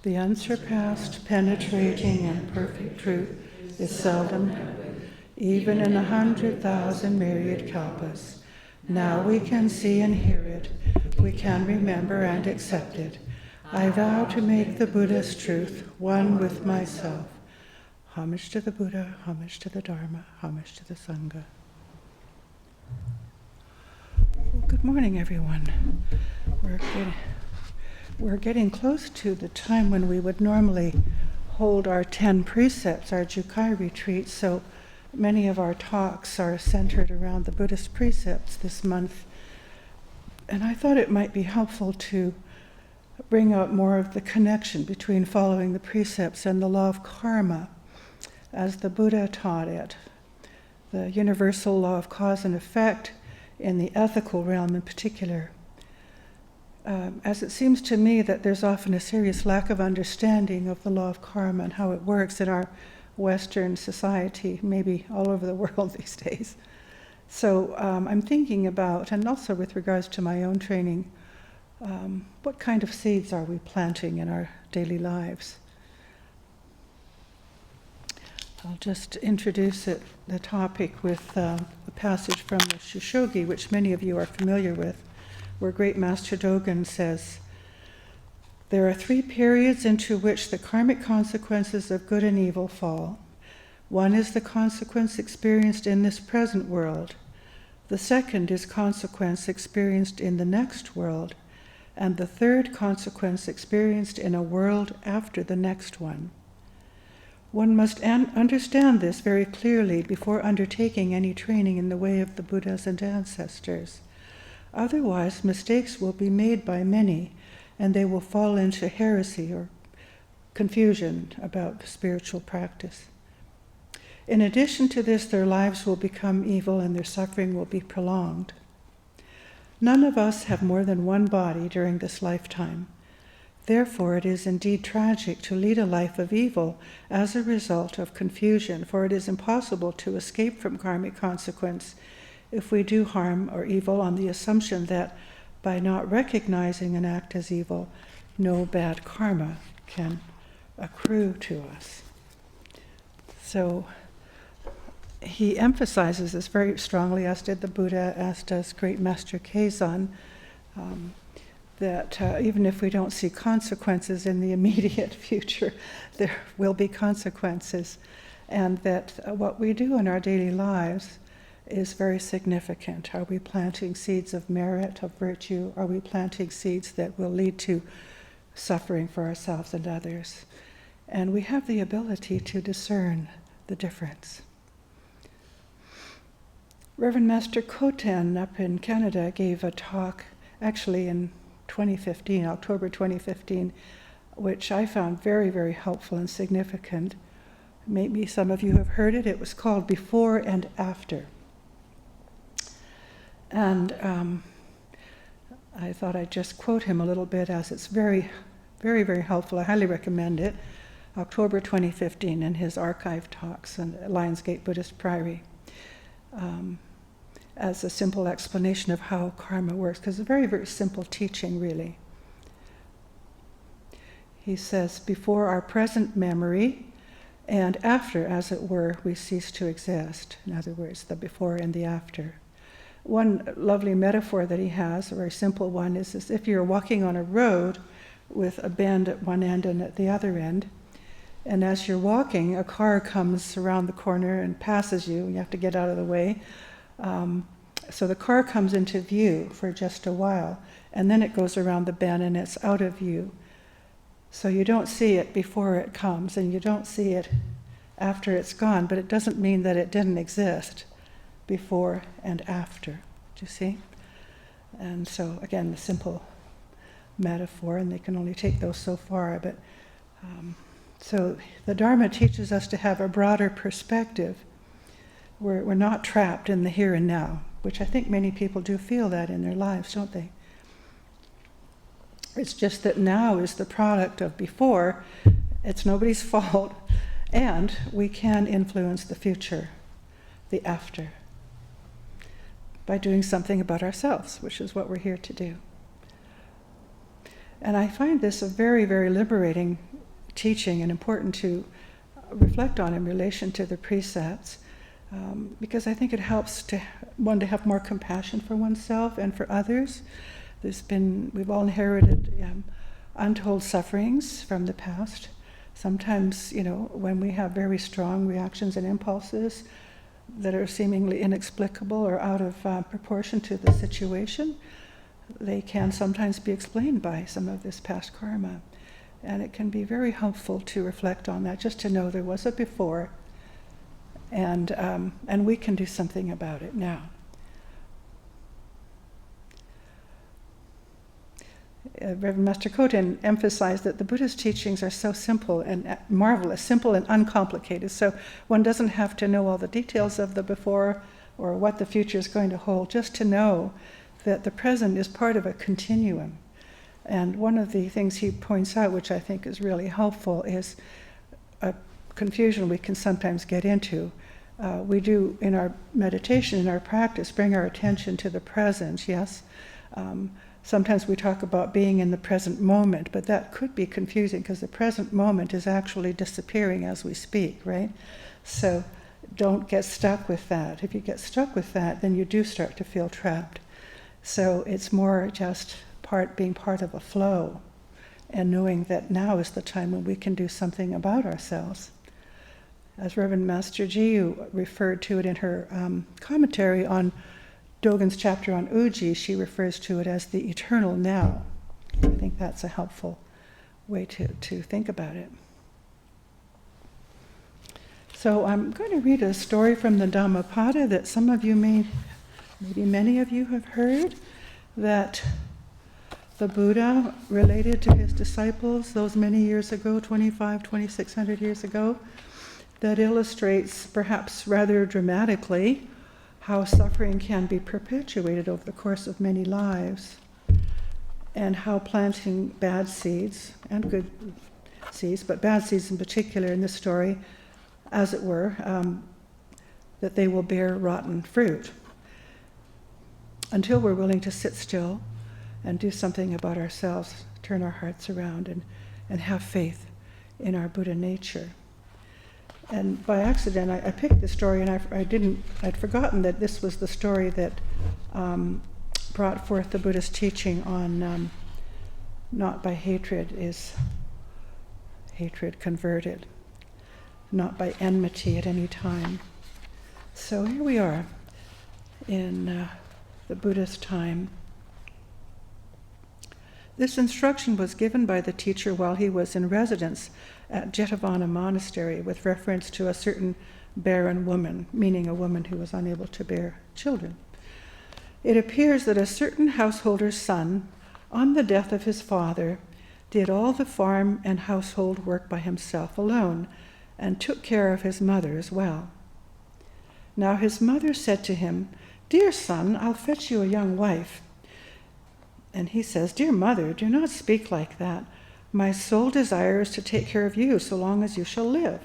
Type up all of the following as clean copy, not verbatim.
The unsurpassed, penetrating, and perfect truth is seldom, even in 100,000 myriad kalpas. Now we can see and hear it. We can remember and accept it. I vow to make the Buddha's truth one with myself. Homage to the Buddha, homage to the Dharma, homage to the Sangha. Well, good morning, everyone. We're getting close to the time when we would normally hold our 10 precepts, our Jukai retreat, so many of our talks are centered around the Buddhist precepts this month. And I thought it might be helpful to bring out more of the connection between following the precepts and the law of karma, as the Buddha taught it, the universal law of cause and effect in the ethical realm in particular. As it seems to me that there's often a serious lack of understanding of the law of karma and how it works in our Western society, maybe all over the world these days. So I'm thinking about, and also with regards to my own training, what kind of seeds are we planting in our daily lives? I'll just introduce the topic with a passage from the Shushogi, which many of you are familiar with, where Great Master Dogen says, "There are 3 periods into which the karmic consequences of good and evil fall. One is the consequence experienced in this present world. The second is consequence experienced in the next world. And the third consequence experienced in a world after the next one. One must understand this very clearly before undertaking any training in the way of the Buddhas and ancestors. Otherwise, mistakes will be made by many, and they will fall into heresy or confusion about spiritual practice. In addition to this, their lives will become evil and their suffering will be prolonged. None of us have more than one body during this lifetime. Therefore, it is indeed tragic to lead a life of evil as a result of confusion, for it is impossible to escape from karmic consequence if we do harm or evil on the assumption that by not recognizing an act as evil, no bad karma can accrue to us." So he emphasizes this very strongly, as did the Buddha, as does Great Master Keizan, that even if we don't see consequences in the immediate future, there will be consequences, and that what we do in our daily lives is very significant. Are we planting seeds of merit, of virtue? Are we planting seeds that will lead to suffering for ourselves and others? And we have the ability to discern the difference. Reverend Master Koten up in Canada gave a talk, actually in 2015, October 2015, which I found very, very helpful and significant. Maybe some of you have heard it. It was called Before and After. And I thought I'd just quote him a little bit, as it's very, very, very helpful. I highly recommend it. October 2015 in his archive talks in Lionsgate Buddhist Priory, as a simple explanation of how karma works, because it's a very, very simple teaching, really. He says, "Before our present memory and after, as it were, we cease to exist." In other words, the before and the after. One lovely metaphor that he has, a very simple one, is as if you're walking on a road with a bend at one end and at the other end, and as you're walking, a car comes around the corner and passes you. You have to get out of the way. So the car comes into view for just a while, and then it goes around the bend and it's out of view. So you don't see it before it comes, and you don't see it after it's gone, but it doesn't mean that it didn't exist before and after. Do you see? And so, again, the simple metaphor, and they can only take those so far, but so the Dharma teaches us to have a broader perspective. We're not trapped in the here and now, which I think many people do feel that in their lives, don't they? It's just that now is the product of before. It's nobody's fault, and we can influence the future, the after, by doing something about ourselves, which is what we're here to do. And I find this a very, very liberating teaching and important to reflect on in relation to the precepts, because I think it helps to have more compassion for oneself and for others. We've all inherited untold sufferings from the past. Sometimes, when we have very strong reactions and impulses that are seemingly inexplicable or out of proportion to the situation, they can sometimes be explained by some of this past karma. And it can be very helpful to reflect on that, just to know there was a before, and we can do something about it now. Reverend Master Koten emphasized that the Buddha's teachings are so simple and marvelous, simple and uncomplicated. So one doesn't have to know all the details of the before or what the future is going to hold, just to know that the present is part of a continuum. And one of the things he points out, which I think is really helpful, is a confusion we can sometimes get into. We do, in our meditation, in our practice, bring our attention to the present, yes? Sometimes we talk about being in the present moment, but that could be confusing because the present moment is actually disappearing as we speak, right? So don't get stuck with that. If you get stuck with that, then you do start to feel trapped. So it's more just being part of a flow and knowing that now is the time when we can do something about ourselves. As Reverend Master Jiyu referred to it in her commentary on Dogen's chapter on Uji, she refers to it as the eternal now. I think that's a helpful way to think about it. So I'm going to read a story from the Dhammapada that some of you maybe many of you have heard, that the Buddha related to his disciples those many years ago, 2,600 years ago, that illustrates perhaps rather dramatically how suffering can be perpetuated over the course of many lives, and how planting bad seeds, and good seeds, but bad seeds in particular in this story, as it were, that they will bear rotten fruit until we're willing to sit still and do something about ourselves, turn our hearts around and have faith in our Buddha nature. And by accident, I picked this story, and I'd forgotten that this was the story that brought forth the Buddha's teaching on not by hatred is hatred converted, not by enmity at any time. So here we are in the Buddha's time. This instruction was given by the teacher while he was in residence at Jetavana Monastery with reference to a certain barren woman, meaning a woman who was unable to bear children. It appears that a certain householder's son, on the death of his father, did all the farm and household work by himself alone and took care of his mother as well. Now his mother said to him, "Dear son, I'll fetch you a young wife." And he says, "Dear mother, do not speak like that. My sole desire is to take care of you so long as you shall live."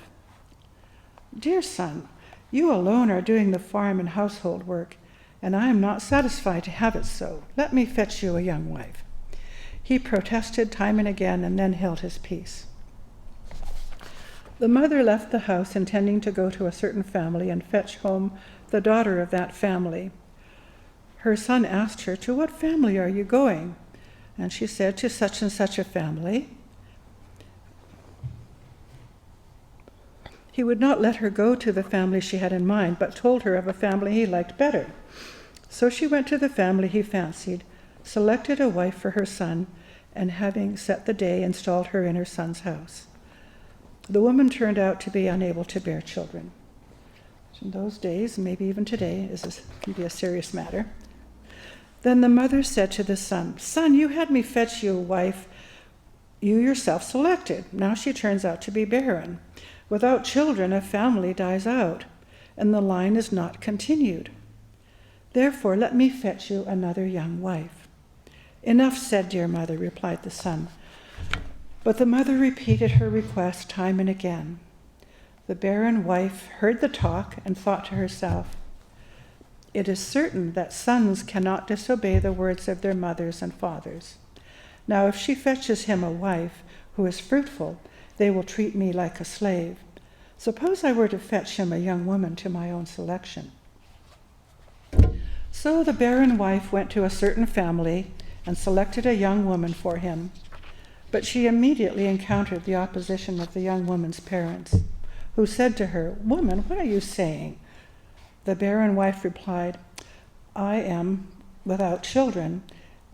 "Dear son, you alone are doing the farm and household work, and I am not satisfied to have it so. Let me fetch you a young wife." He protested time and again and then held his peace. The mother left the house intending to go to a certain family and fetch home the daughter of that family. Her son asked her, "To what family are you going?" And she said, "To such and such a family." He would not let her go to the family she had in mind, but told her of a family he liked better. So she went to the family he fancied, selected a wife for her son, and having set the day, installed her in her son's house. The woman turned out to be unable to bear children. In those days, maybe even today, this can be a serious matter. Then the mother said to the son, "Son, you had me fetch you a wife you yourself selected. Now she turns out to be barren. Without children, a family dies out, and the line is not continued. Therefore, let me fetch you another young wife." "Enough said, dear mother," replied the son. But the mother repeated her request time and again. The barren wife heard the talk and thought to herself, "It is certain that sons cannot disobey the words of their mothers and fathers. Now, if she fetches him a wife who is fruitful, they will treat me like a slave. Suppose I were to fetch him a young woman to my own selection." So the barren wife went to a certain family and selected a young woman for him. But she immediately encountered the opposition of the young woman's parents, who said to her, "Woman, what are you saying?" The barren wife replied, "I am without children,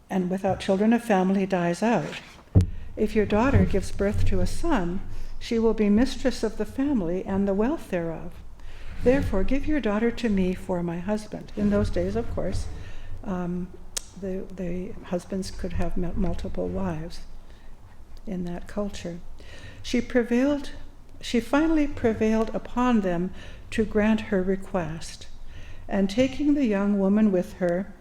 and without children a family dies out. If your daughter gives birth to a son, she will be mistress of the family and the wealth thereof. Therefore, give your daughter to me for my husband." In those days, of course, the husbands could have multiple wives in that culture. She finally prevailed upon them to grant her request, and taking the young woman with her,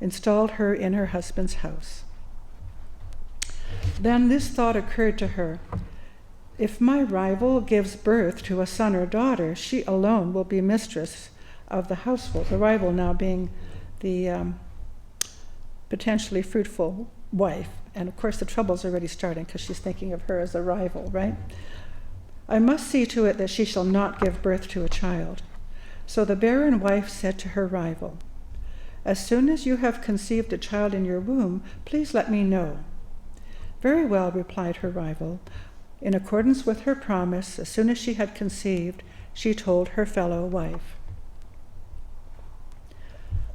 installed her in her husband's house. Then this thought occurred to her: if my rival gives birth to a son or daughter, she alone will be mistress of the household, the rival now being the potentially fruitful wife. And of course the trouble's already starting because she's thinking of her as a rival, right? "I must see to it that she shall not give birth to a child." So the barren wife said to her rival, "As soon as you have conceived a child in your womb, please let me know." "Very well," replied her rival. In accordance with her promise, as soon as she had conceived, she told her fellow wife.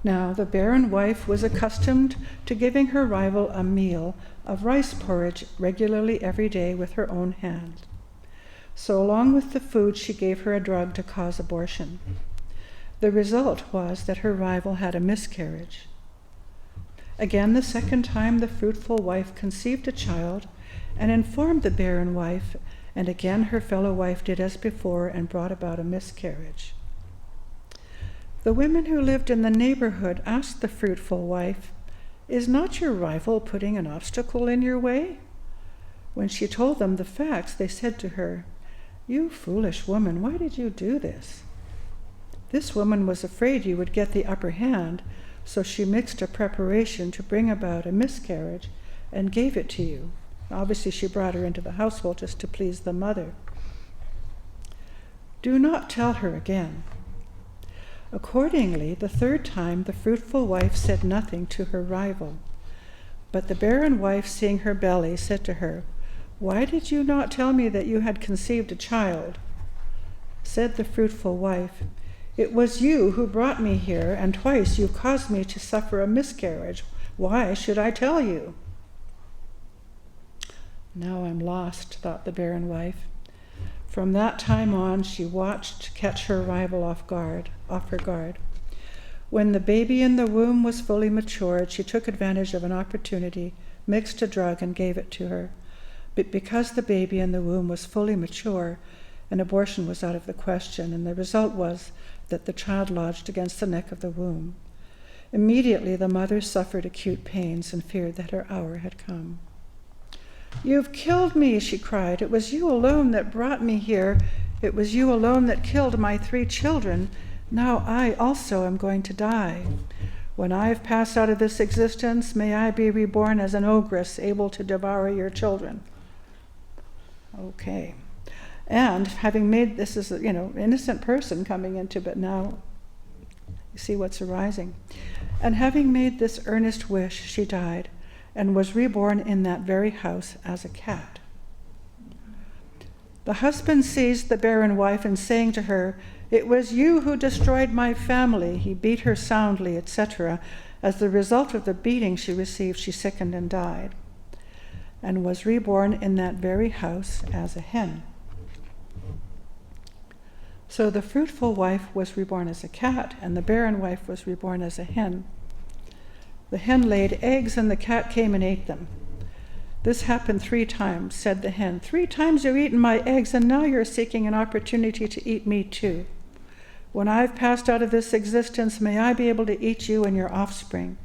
Now the barren wife was accustomed to giving her rival a meal of rice porridge regularly every day with her own hand. So along with the food, she gave her a drug to cause abortion. The result was that her rival had a miscarriage. Again, the second time, the fruitful wife conceived a child and informed the barren wife, and again her fellow wife did as before and brought about a miscarriage. The women who lived in the neighborhood asked the fruitful wife, "Is not your rival putting an obstacle in your way?" When she told them the facts, they said to her, "You foolish woman, why did you do this?" This woman was afraid you would get the upper hand, so she mixed a preparation to bring about a miscarriage and gave it to you. Obviously, she brought her into the household just to please the mother. Do not tell her again. Accordingly, the third time, the fruitful wife said nothing to her rival. But the barren wife, seeing her belly, said to her, "Why did you not tell me that you had conceived a child?" Said the fruitful wife, "It was you who brought me here, and twice you caused me to suffer a miscarriage. Why should I tell you?" Now I'm lost, thought the barren wife. From that time on, she watched to catch her rival off her guard. When the baby in the womb was fully matured, she took advantage of an opportunity, mixed a drug, and gave it to her. But because the baby in the womb was fully mature, an abortion was out of the question, and the result was that the child lodged against the neck of the womb. Immediately, the mother suffered acute pains and feared that her hour had come. "You've killed me," she cried. "It was you alone that brought me here. It was you alone that killed my 3 children. Now I also am going to die. When I've passed out of this existence, may I be reborn as an ogress able to devour your children." Okay. And having made this is innocent person coming into, but now you see what's arising. And having made this earnest wish, she died, and was reborn in that very house as a cat. The husband seized the barren wife, and saying to her, "It was you who destroyed my family," he beat her soundly, etc. As the result of the beating she received, she sickened and died, and was reborn in that very house as a hen. So the fruitful wife was reborn as a cat, and the barren wife was reborn as a hen. The hen laid eggs, and the cat came and ate them. This happened 3 times, said the hen. 3 times you've eaten my eggs, and now you're seeking an opportunity to eat me too. When I've passed out of this existence, may I be able to eat you and your offspring.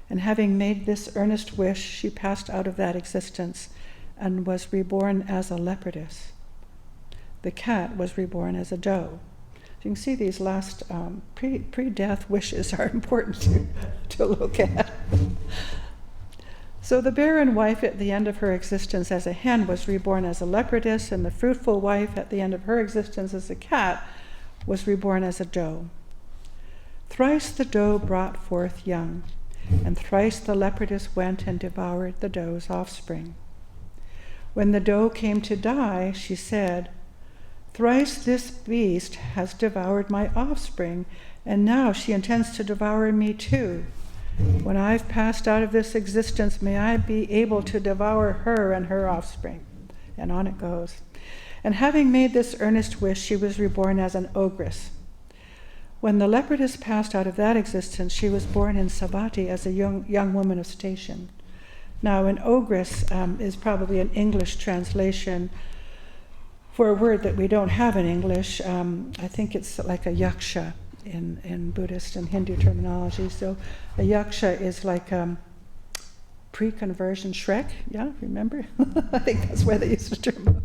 And having made this earnest wish, she passed out of that existence and was reborn as a leopardess. The cat was reborn as a doe. You can see these last pre-death wishes are important to look at. So the barren wife at the end of her existence as a hen was reborn as a leopardess, and the fruitful wife at the end of her existence as a cat was reborn as a doe. Thrice the doe brought forth young, and thrice the leopardess went and devoured the doe's offspring. When the doe came to die, she said, "Thrice this beast has devoured my offspring, and now she intends to devour me too. When I've passed out of this existence, may I be able to devour her and her offspring." And on it goes. And having made this earnest wish, she was reborn as an ogress. When the leopardess passed out of that existence, she was born in Savatthi as a young woman of station. Now, an ogress is probably an English translation for a word that we don't have in English. I think it's like a yaksha in Buddhist and Hindu terminology. So a yaksha is like pre-conversion Shrek, yeah, remember? I think that's where they used the term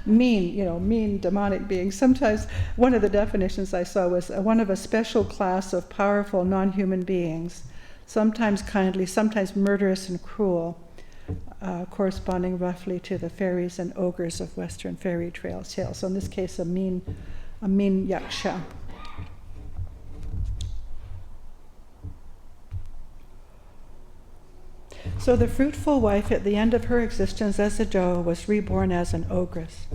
mean demonic beings. Sometimes one of the definitions I saw was one of a special class of powerful non-human beings, sometimes kindly, sometimes murderous and cruel, corresponding roughly to the fairies and ogres of Western fairy tales. So in this case, a mean yaksha. So the fruitful wife at the end of her existence as a doe was reborn as an ogress,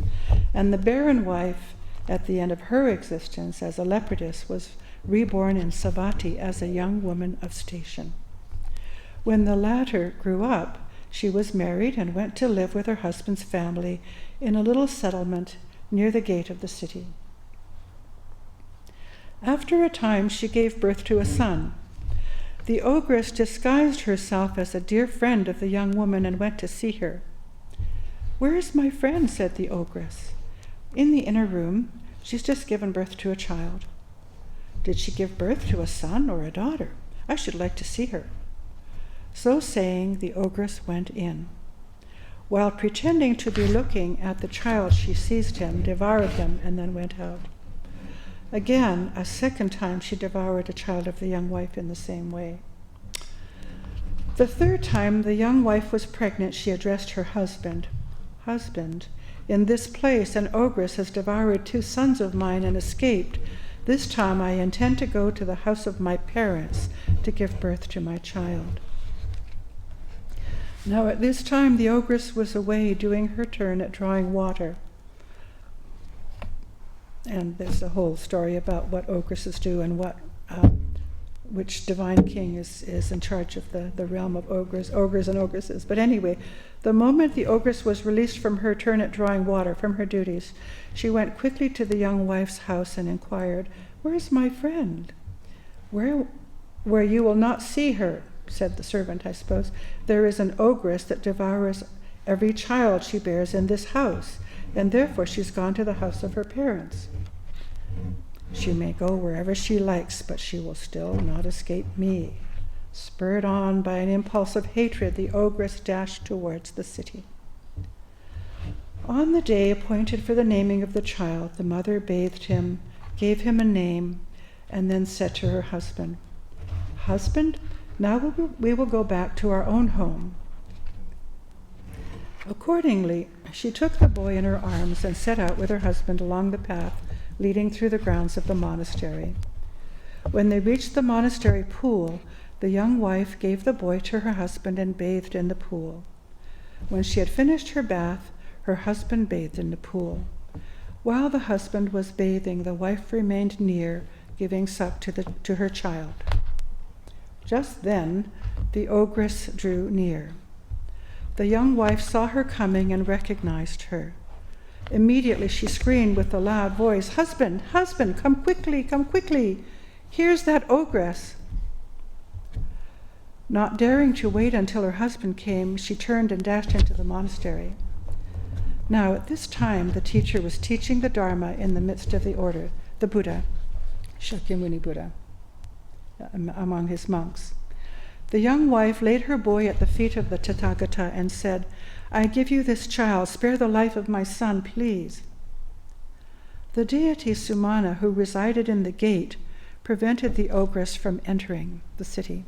and the barren wife at the end of her existence as a leopardess was reborn in Savatthi as a young woman of station. When the latter grew up, she was married and went to live with her husband's family in a little settlement near the gate of the city. After a time, she gave birth to a son. The ogress disguised herself as a dear friend of the young woman and went to see her. "Where is my friend?" said the ogress. "In the inner room. She's just given birth to a child." "Did she give birth to a son or a daughter? I should like to see her." So saying, the ogress went in. While pretending to be looking at the child, she seized him, devoured him, and then went out. Again, a second time, she devoured a child of the young wife in the same way. The third time the young wife was pregnant, she addressed her husband. "Husband, in this place an ogress has devoured 2 sons of mine and escaped. This time I intend to go to the house of my parents to give birth to my child." Now at this time the ogress was away doing her turn at drawing water. And there's a whole story about what ogresses do and which divine king is in charge of the realm of ogres and ogresses. But anyway, the moment the ogress was released from her turn at drawing water, from her duties, she went quickly to the young wife's house and inquired, "Where is my friend?" Where you will not see her," said the servant, I suppose. "There is an ogress that devours every child she bears in this house, and therefore she's gone to the house of her parents. She may go wherever she likes, but she will still not escape me." Spurred on by an impulse of hatred, the ogress dashed towards the city. On the day appointed for the naming of the child, the mother bathed him, gave him a name, and then said to her husband, "Husband, now we will go back to our own home." Accordingly, she took the boy in her arms and set out with her husband along the path leading through the grounds of the monastery. When they reached the monastery pool, the young wife gave the boy to her husband and bathed in the pool. When she had finished her bath, her husband bathed in the pool. While the husband was bathing, the wife remained near, giving suck to her child. Just then, the ogress drew near. The young wife saw her coming and recognized her. Immediately she screamed with a loud voice, "Husband, husband, come quickly, come quickly! Here's that ogress!" Not daring to wait until her husband came, she turned and dashed into the monastery. Now at this time the teacher was teaching the Dharma in the midst of the order, the Buddha, Shakyamuni Buddha, among his monks. The young wife laid her boy at the feet of the Tathagata and said, "I give you this child, spare the life of my son, please." The deity Sumana, who resided in the gate, prevented the ogress from entering the city.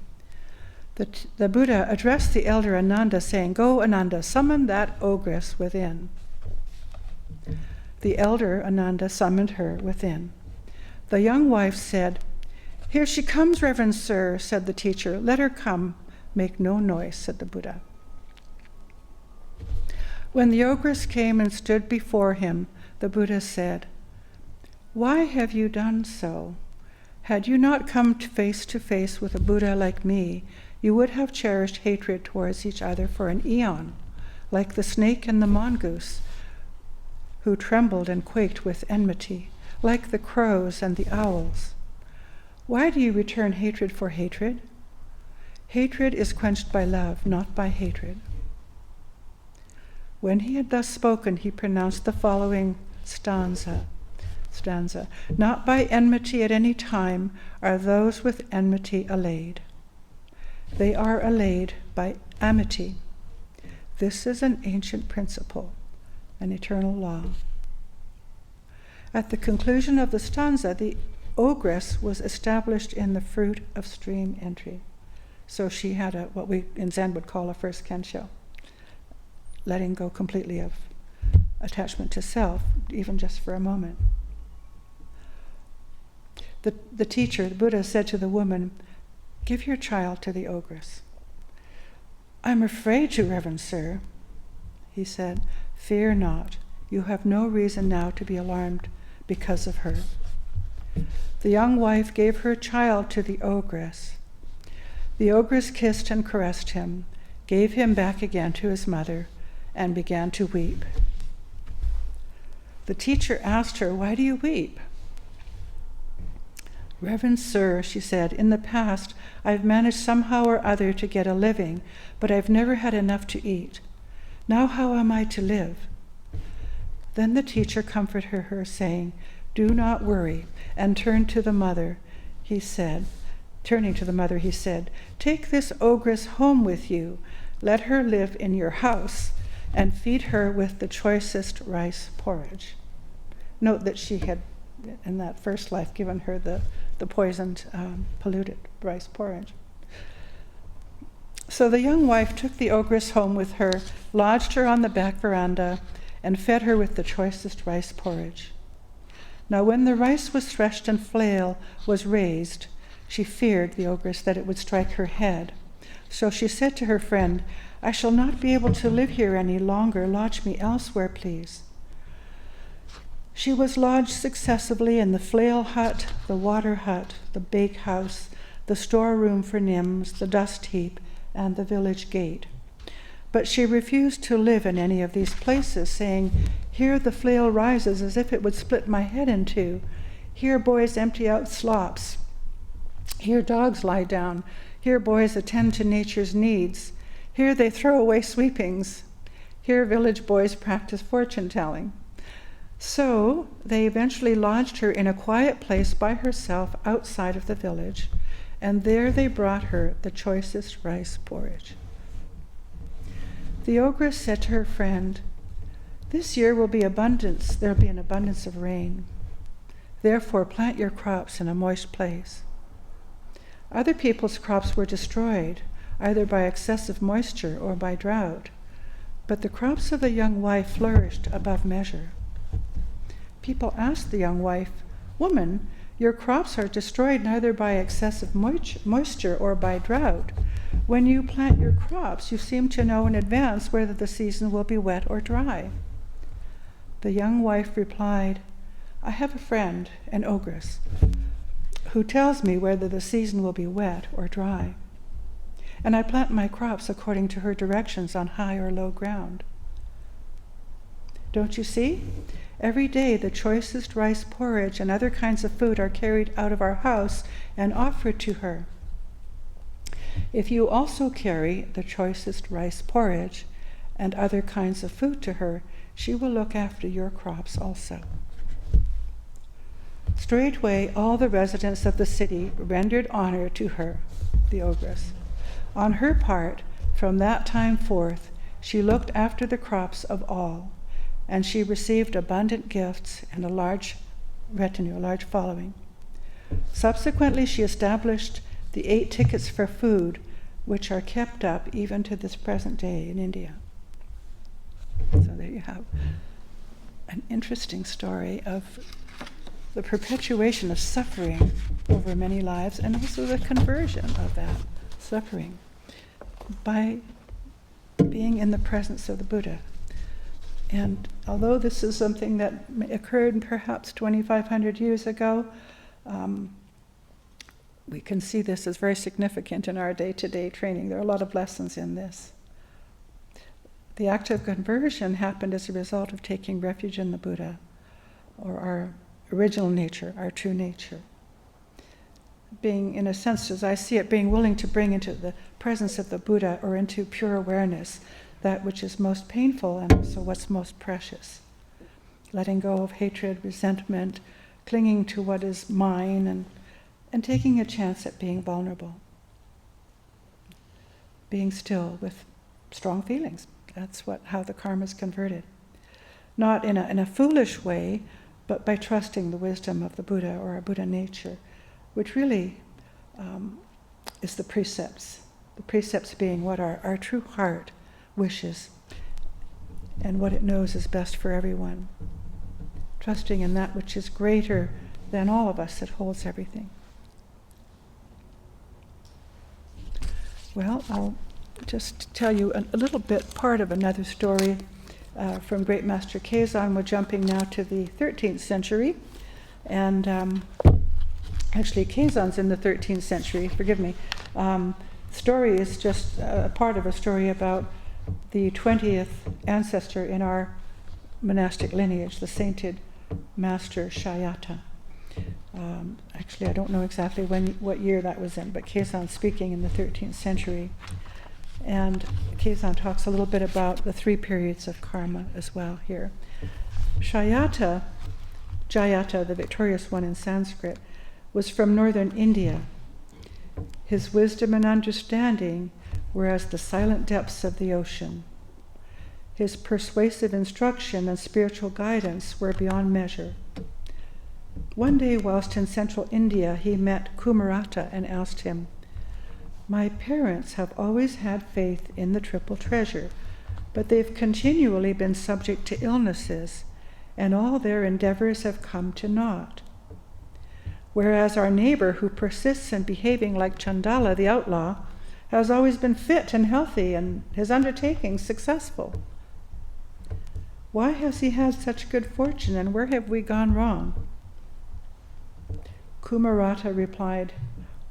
The Buddha addressed the elder Ananda, saying, "Go, Ananda, summon that ogress within." The elder Ananda summoned her within. The young wife said, "Here she comes, Reverend Sir," said the teacher. "Let her come. Make no noise," said the Buddha. When the ogress came and stood before him, the Buddha said, "Why have you done so? Had you not come to face with a Buddha like me, you would have cherished hatred towards each other for an eon, like the snake and the mongoose, who trembled and quaked with enmity, like the crows and the owls. Why do you return hatred for hatred? Hatred is quenched by love, not by hatred." When he had thus spoken, he pronounced the following stanza. "Not by enmity at any time are those with enmity allayed. They are allayed by amity. This is an ancient principle, an eternal law." At the conclusion of the stanza, the ogress was established in the fruit of stream entry. So she had what we in Zen would call a first kensho, letting go completely of attachment to self, even just for a moment. The teacher, the Buddha, said to the woman, "Give your child to the ogress." "I'm afraid to, Reverend Sir." He said, "Fear not. You have no reason now to be alarmed because of her." The young wife gave her child to the ogress. The ogress kissed and caressed him, gave him back again to his mother, and began to weep. The teacher asked her, "Why do you weep?" "Reverend Sir," she said, "in the past I've managed somehow or other to get a living, but I've never had enough to eat. Now how am I to live?" Then the teacher comforted her, saying, "Do not worry," and turning to the mother, he said, "Take this ogress home with you. Let her live in your house, and feed her with the choicest rice porridge." Note that she had, in that first life, given her the poisoned, polluted rice porridge. So the young wife took the ogress home with her, lodged her on the back veranda, and fed her with the choicest rice porridge. Now when the rice was threshed and flail was raised, she feared, the ogress, that it would strike her head. So she said to her friend, "I shall not be able to live here any longer. Lodge me elsewhere, please." She was lodged successively in the flail hut, the water hut, the bake house, the storeroom for nymphs, the dust heap, and the village gate. But she refused to live in any of these places, saying, "Here the flail rises as if it would split my head in two. Here boys empty out slops. Here dogs lie down. Here boys attend to nature's needs. Here they throw away sweepings. Here village boys practice fortune-telling." So they eventually lodged her in a quiet place by herself outside of the village, and there they brought her the choicest rice porridge. The ogress said to her friend, "This year will be abundance. There will be an abundance of rain. Therefore plant your crops in a moist place." Other people's crops were destroyed, either by excessive moisture or by drought, but the crops of the young wife flourished above measure. People asked the young wife, "Woman, your crops are destroyed neither by excessive moisture or by drought. When you plant your crops, you seem to know in advance whether the season will be wet or dry." The young wife replied, "I have a friend, an ogress, who tells me whether the season will be wet or dry, and I plant my crops according to her directions on high or low ground. Don't you see? Every day the choicest rice porridge and other kinds of food are carried out of our house and offered to her. If you also carry the choicest rice porridge and other kinds of food to her, she will look after your crops also." Straightway all the residents of the city rendered honor to her, the ogress. On her part, from that time forth, she looked after the crops of all, and she received abundant gifts and a large retinue, a large following. Subsequently, she established the 8 tickets for food, which are kept up even to this present day in India. So there you have an interesting story of the perpetuation of suffering over many lives, and also the conversion of that suffering by being in the presence of the Buddha. And although this is something that occurred perhaps 2,500 years ago, we can see this as very significant in our day-to-day training. There are a lot of lessons in this. The act of conversion happened as a result of taking refuge in the Buddha, or our original nature, our true nature. Being, in a sense, as I see it, being willing to bring into the presence of the Buddha, or into pure awareness, that which is most painful and also what's most precious. Letting go of hatred, resentment, clinging to what is mine, and taking a chance at being vulnerable. Being still with strong feelings. That's how the karma is converted. Not in a foolish way, but by trusting the wisdom of the Buddha, or our Buddha nature, which really is the precepts. The precepts being what our true heart wishes and what it knows is best for everyone. Trusting in that which is greater than all of us, that holds everything. Well, I'll just tell you a little bit, part of another story from Great Master Keizan. We're jumping now to the 13th century. And actually, Keizan's in the 13th century, forgive me. Story is just a part of a story about the 20th ancestor in our monastic lineage, the sainted Master Shayata. Actually, I don't know exactly what year that was in, but Keizan's speaking in the 13th century. And Keizan talks a little bit about the three periods of karma as well here. Shayata, Jayata, the victorious one in Sanskrit, was from northern India. His wisdom and understanding were as the silent depths of the ocean. His persuasive instruction and spiritual guidance were beyond measure. One day, whilst in central India, he met Kumarata and asked him, "My parents have always had faith in the triple treasure, but they've continually been subject to illnesses, and all their endeavors have come to naught. Whereas our neighbor, who persists in behaving like Chandala, the outlaw, has always been fit and healthy, and his undertakings successful. Why has he had such good fortune, and where have we gone wrong?" Kumarata replied,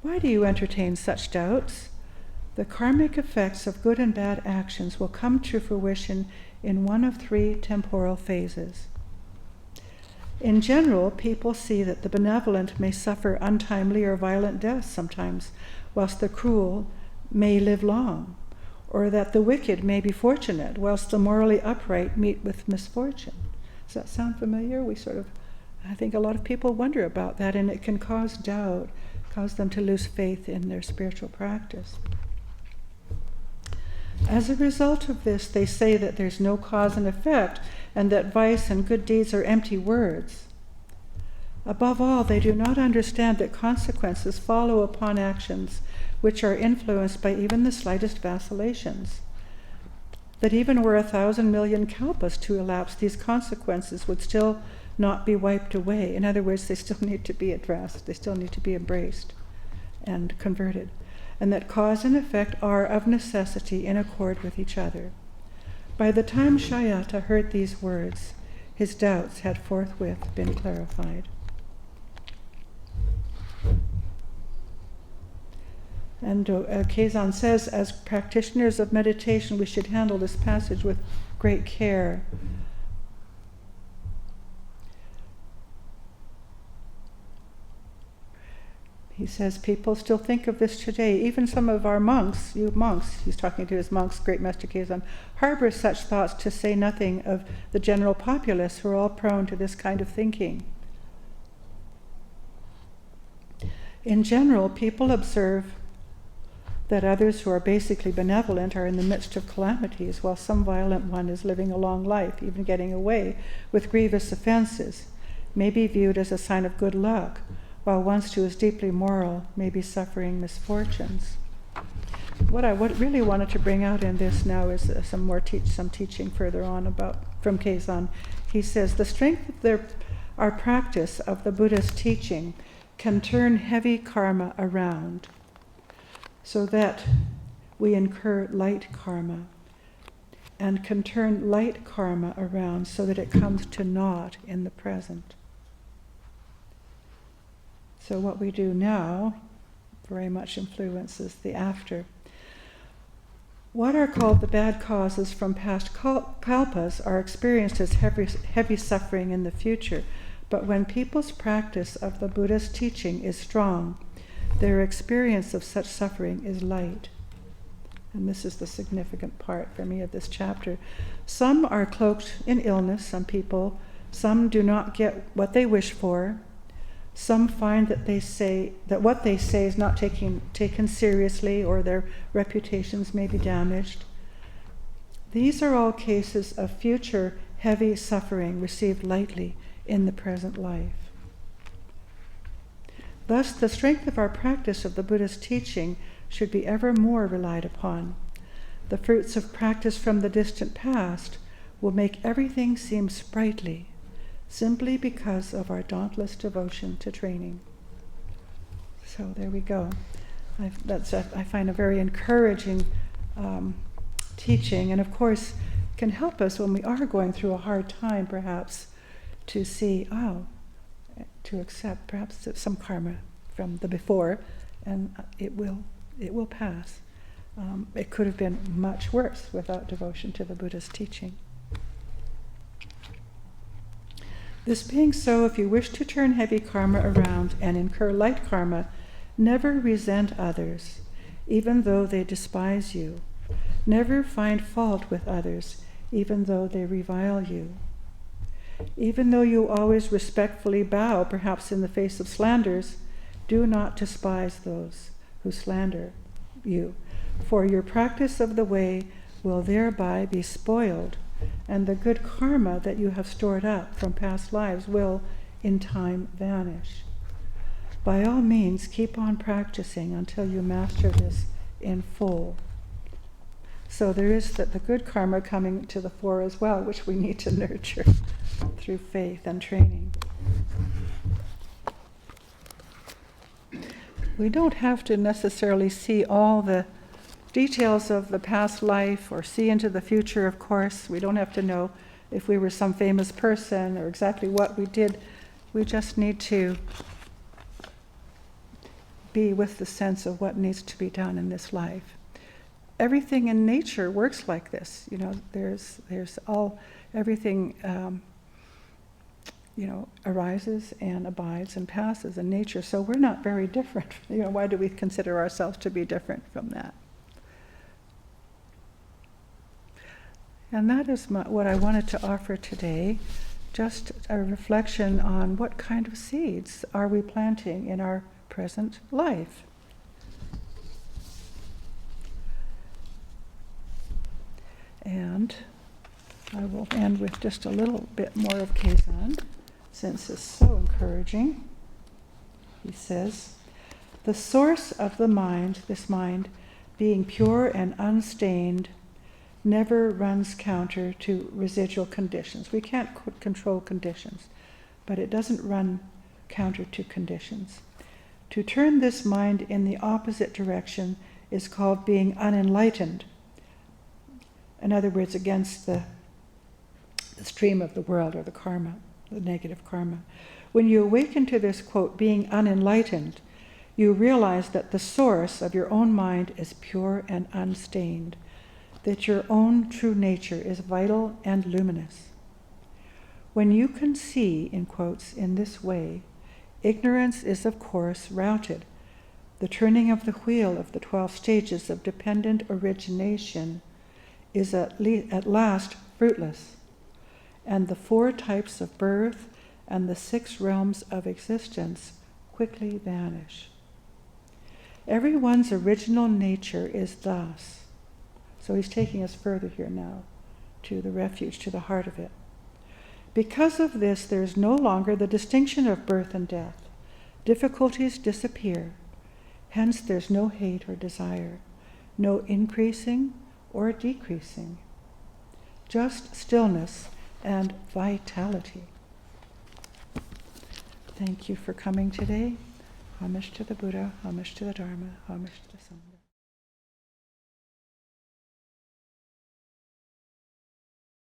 "Why do you entertain such doubts? The karmic effects of good and bad actions will come to fruition in one of three temporal phases. In general, people see that the benevolent may suffer untimely or violent deaths sometimes, whilst the cruel may live long, or that the wicked may be fortunate, whilst the morally upright meet with misfortune." Does that sound familiar? I think a lot of people wonder about that, and it can cause doubt, cause them to lose faith in their spiritual practice. As a result of this, they say that there's no cause and effect, and that vice and good deeds are empty words. Above all, they do not understand that consequences follow upon actions which are influenced by even the slightest vacillations. That even were 1,000 million kalpas to elapse, these consequences would still not be wiped away. In other words, they still need to be addressed, they still need to be embraced and converted. And that cause and effect are of necessity in accord with each other. By the time Shayata heard these words, his doubts had forthwith been clarified. And Keizan says, as practitioners of meditation, we should handle this passage with great care. He says people still think of this today. Even some of our monks, you monks, he's talking to his monks, Great Master Keizan, harbor such thoughts, to say nothing of the general populace who are all prone to this kind of thinking. In general, people observe that others who are basically benevolent are in the midst of calamities, while some violent one is living a long life, even getting away with grievous offenses, may be viewed as a sign of good luck, while one who is deeply moral may be suffering misfortunes. what I really wanted to bring out in this now is some teaching further on from Keizan. He says, the strength of our practice of the Buddha's teaching can turn heavy karma around so that we incur light karma, and can turn light karma around so that it comes to naught in the present. So what we do now very much influences the after. What are called the bad causes from past kalpas are experienced as heavy suffering in the future, but when people's practice of the Buddha's teaching is strong, their experience of such suffering is light. And this is the significant part for me of this chapter. Some are cloaked in illness, some people. Some do not get what they wish for. Some find that what they say is not taken seriously, or their reputations may be damaged. These are all cases of future heavy suffering received lightly in the present life. Thus, the strength of our practice of the Buddha's teaching should be ever more relied upon. The fruits of practice from the distant past will make everything seem sprightly, simply because of our dauntless devotion to training. So there we go. I find a very encouraging teaching, and of course can help us when we are going through a hard time, perhaps, to see, to accept perhaps some karma from the before, and it will pass. It could have been much worse without devotion to the Buddha's teaching. This being so, if you wish to turn heavy karma around and incur light karma, never resent others, even though they despise you. Never find fault with others, even though they revile you. Even though you always respectfully bow, perhaps in the face of slanders, do not despise those who slander you, for your practice of the way will thereby be spoiled, and the good karma that you have stored up from past lives will, in time, vanish. By all means, keep on practicing until you master this in full. So there is the good karma coming to the fore as well, which we need to nurture through faith and training. We don't have to necessarily see all the details of the past life or see into the future, of course. We don't have to know if we were some famous person or exactly what we did. We just need to be with the sense of what needs to be done in this life. Everything in nature works like this. There's everything arises and abides and passes in nature. So we're not very different. Why do we consider ourselves to be different from that? And that is what I wanted to offer today, just a reflection on what kind of seeds are we planting in our present life. And I will end with just a little bit more of Keizan, since it's so encouraging. He says, the source of the mind, this mind, being pure and unstained, never runs counter to residual conditions. We can't control conditions, but it doesn't run counter to conditions. To turn this mind in the opposite direction is called being unenlightened. In other words, against the stream of the world, or the karma, the negative karma. When you awaken to this, quote, being unenlightened, you realize that the source of your own mind is pure and unstained, that your own true nature is vital and luminous. When you can see, in quotes, in this way, ignorance is of course routed. The turning of the wheel of the 12 stages of dependent origination is at last fruitless, and the 4 types of birth and the 6 realms of existence quickly vanish. Everyone's original nature is thus. So he's taking us further here now to the refuge, to the heart of it. Because of this, there is no longer the distinction of birth and death. Difficulties disappear. Hence, there's no hate or desire. no increasing or decreasing, just stillness and vitality. Thank you for coming today. Homage to the Buddha, homage to the Dharma, homage to the Sangha.